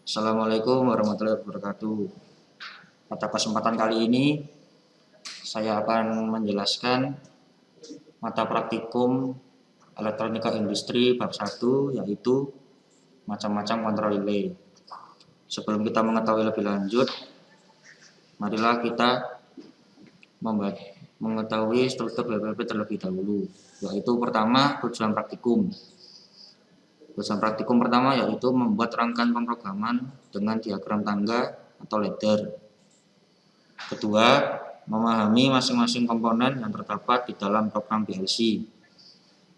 Assalamualaikum warahmatullahi wabarakatuh. Pada kesempatan kali ini saya akan menjelaskan mata praktikum elektronika industri bab 1, yaitu macam-macam kontrol relay. Sebelum kita mengetahui lebih lanjut, marilah kita mengetahui struktur BPP terlebih dahulu, yaitu pertama tujuan praktikum. Tujuan praktikum pertama yaitu membuat rangkaian pemrograman dengan diagram tangga atau ladder. Kedua, memahami masing-masing komponen yang terdapat di dalam program PLC.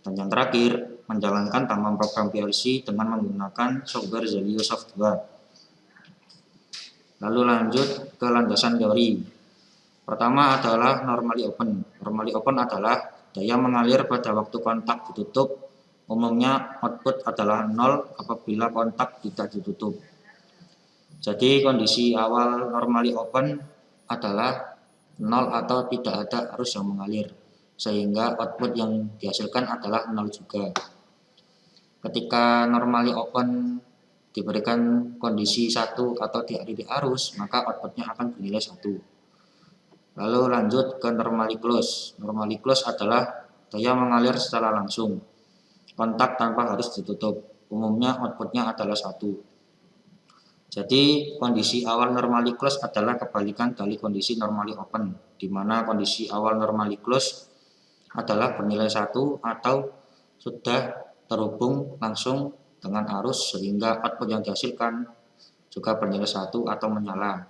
Dan yang terakhir, menjalankan tahapan program PLC dengan menggunakan software Zelio Soft 2. Lalu lanjut ke landasan teori. Pertama adalah normally open. Normally open adalah daya mengalir pada waktu kontak ditutup. Umumnya output adalah 0 apabila kontak tidak ditutup. Jadi kondisi awal normally open adalah 0 atau tidak ada arus yang mengalir, sehingga output yang dihasilkan adalah 0 juga. Ketika normally open diberikan kondisi 1 atau diakhiri arus, maka outputnya akan bernilai 1. Lalu lanjut ke normally close. Normally close adalah daya mengalir secara langsung, kontak tanpa harus ditutup. Umumnya outputnya adalah 1. Jadi kondisi awal normally close adalah kebalikan dari kondisi normally open, di mana kondisi awal normally close adalah bernilai 1 atau sudah terhubung langsung dengan arus, sehingga output yang dihasilkan juga bernilai 1 atau menyala.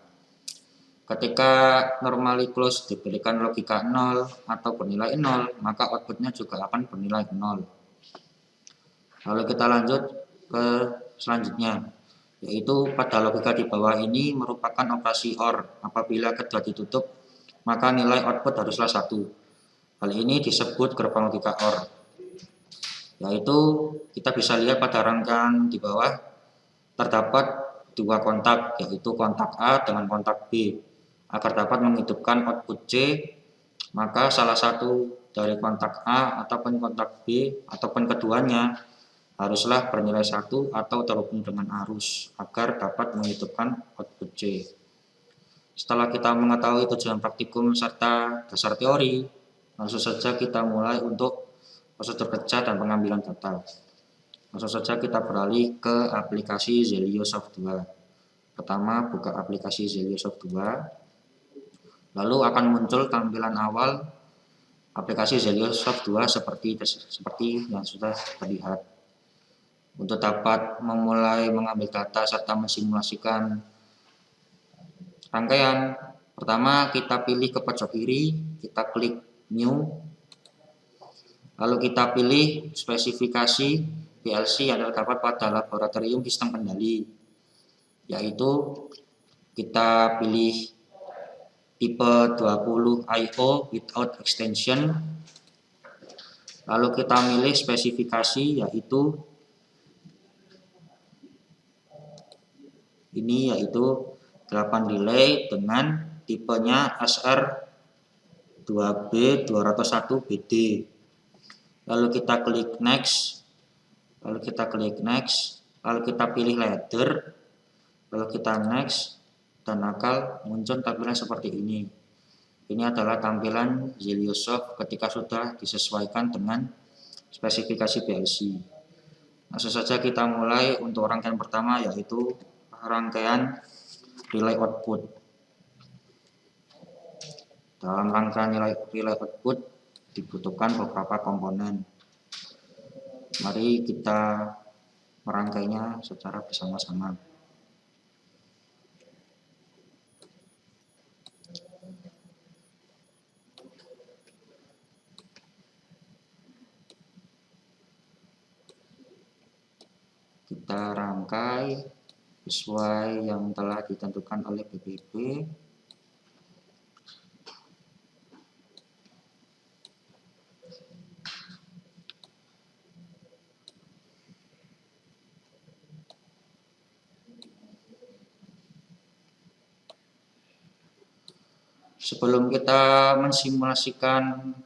Ketika normally close diberikan logika 0 atau bernilai 0, maka outputnya juga akan bernilai 0. Lalu kita lanjut ke selanjutnya, yaitu pada logika di bawah ini merupakan operasi OR. Apabila kedua ditutup, maka nilai output haruslah 1. Hal ini disebut gerbang logika OR. Yaitu kita bisa lihat pada rangkaian di bawah terdapat dua kontak, yaitu kontak A dengan kontak B. Agar dapat menghidupkan output C, maka salah satu dari kontak A ataupun kontak B ataupun keduanya haruslah bernilai 1 atau terhubung dengan arus agar dapat menghidupkan output C. Setelah kita mengetahui tujuan praktikum serta dasar teori, langsung saja kita mulai untuk prosedur kerja dan pengambilan data. Langsung saja kita beralih ke aplikasi Zelio Soft 2. Pertama, buka aplikasi Zelio Soft 2. Lalu akan muncul tampilan awal aplikasi Zelio Soft 2 seperti yang sudah terlihat. Untuk dapat memulai mengambil data serta mensimulasikan rangkaian, pertama kita pilih ke pojok kiri, kita klik New, lalu kita pilih spesifikasi PLC yang terdapat pada laboratorium sistem kendali, yaitu kita pilih tipe 20 IO without extension. Lalu kita pilih spesifikasi, yaitu ini, yaitu 8 relay dengan tipenya SR2B201BD. Lalu kita klik next, lalu kita pilih ladder, lalu kita next, dan akan muncul tampilan seperti ini. Ini adalah tampilan Zelio Soft ketika sudah disesuaikan dengan spesifikasi PLC. Langsung saja kita mulai untuk rangkaian pertama, yaitu rangkaian relay output. Dalam rangkaian relay output dibutuhkan beberapa komponen. Mari kita merangkainya secara bersama-sama. Kita rangkai sesuai yang telah ditentukan oleh BPP. Sebelum kita mensimulasikan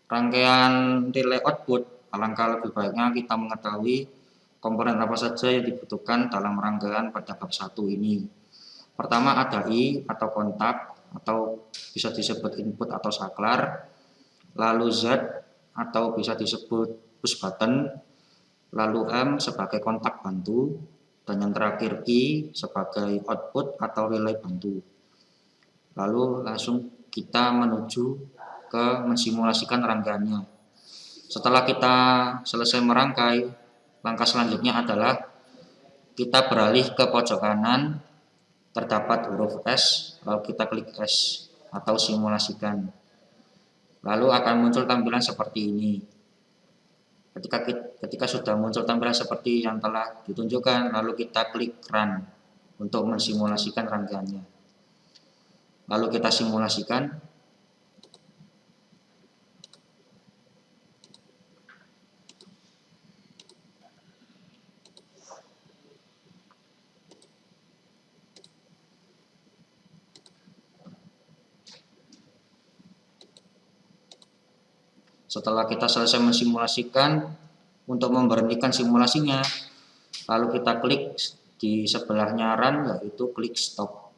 rangkaian relay output, alangkah lebih baiknya kita mengetahui komponen apa saja yang dibutuhkan dalam rangkaian pada bab 1 ini. Pertama ada I atau kontak atau bisa disebut input atau saklar, lalu Z atau bisa disebut push button, lalu M sebagai kontak bantu, dan yang terakhir I sebagai output atau relay bantu. Lalu langsung kita menuju ke mensimulasikan rangkaiannya. Setelah kita selesai merangkai, langkah selanjutnya adalah kita beralih ke pojok kanan, terdapat huruf S, lalu kita klik S atau simulasikan. Lalu akan muncul tampilan seperti ini. Ketika sudah muncul tampilan seperti yang telah ditunjukkan, lalu kita klik Run untuk mensimulasikan rangkaiannya. Lalu kita simulasikan. Setelah kita selesai mensimulasikan, untuk memberhentikan simulasinya, lalu kita klik di sebelahnya Run, yaitu klik Stop.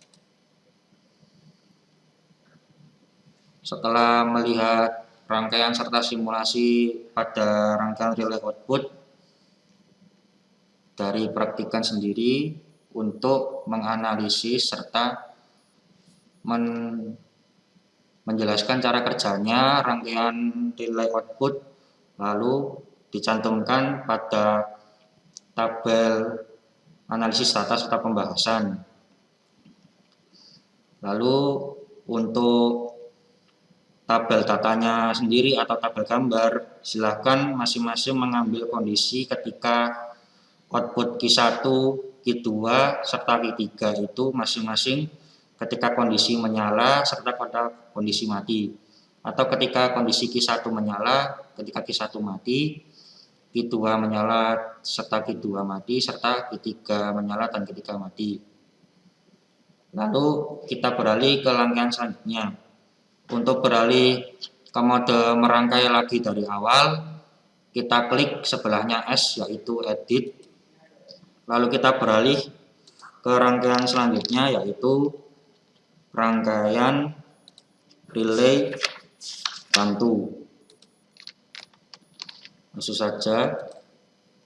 Setelah melihat rangkaian serta simulasi pada rangkaian relay output dari praktikan sendiri, untuk menganalisis serta menjelaskan cara kerjanya rangkaian relay output, lalu dicantumkan pada tabel analisis data serta pembahasan. Lalu untuk tabel datanya sendiri atau tabel gambar, silahkan masing-masing mengambil kondisi ketika output Q1, Q2, serta Q3 itu masing-masing ketika kondisi menyala serta pada kondisi mati, atau ketika kondisi Q1 menyala, ketika Q1 mati, Q2 menyala serta Q2 mati, serta Q3 menyala dan Q3 mati. Lalu kita beralih ke rangkaian selanjutnya. Untuk beralih ke mode merangkai lagi dari awal, kita klik sebelahnya S, yaitu Edit. Lalu kita beralih ke rangkaian selanjutnya, yaitu rangkaian relay bantu. Langsung saja,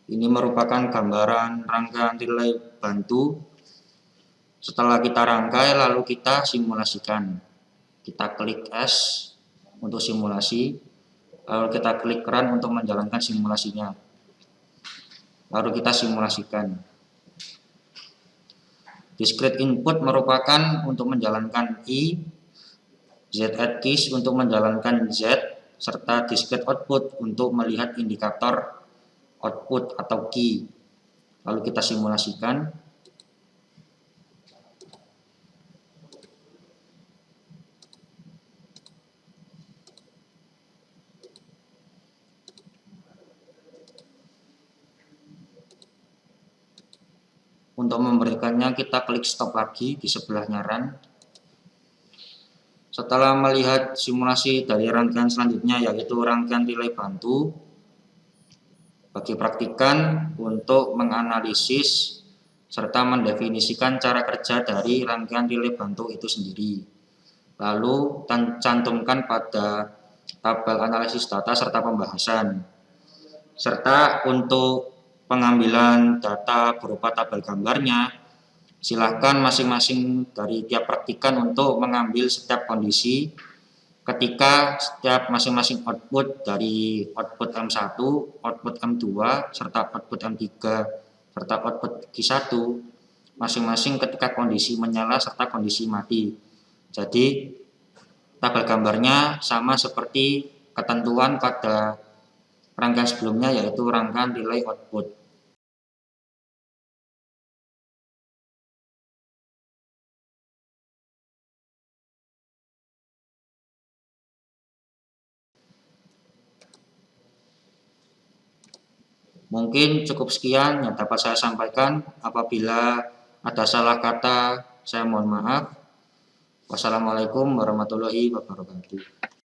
ini merupakan gambaran rangkaian relay bantu. Setelah kita rangkai, lalu kita simulasikan. Kita klik S untuk simulasi, lalu kita klik Run untuk menjalankan simulasinya. Lalu kita simulasikan. Discrete input merupakan untuk menjalankan I, Z keys untuk menjalankan Z, serta discrete output untuk melihat indikator output atau key. Lalu kita simulasikan. Untuk memberikannya kita klik Stop lagi di sebelahnya Run. Setelah melihat simulasi dari rangkaian selanjutnya, yaitu rangkaian relay bantu, bagi praktikan untuk menganalisis serta mendefinisikan cara kerja dari rangkaian relay bantu itu sendiri. Lalu cantumkan pada tabel analisis data serta pembahasan. Serta untuk pengambilan data berupa tabel gambarnya, silahkan masing-masing dari tiap praktikan untuk mengambil setiap kondisi ketika setiap masing-masing output dari output M1, output M2, serta output M3, serta output Q1 masing-masing ketika kondisi menyala serta kondisi mati. Jadi tabel gambarnya sama seperti ketentuan pada rangkaian sebelumnya, yaitu rangkaian relay output. Mungkin cukup sekian yang dapat saya sampaikan. Apabila ada salah kata, saya mohon maaf. Wassalamualaikum warahmatullahi wabarakatuh.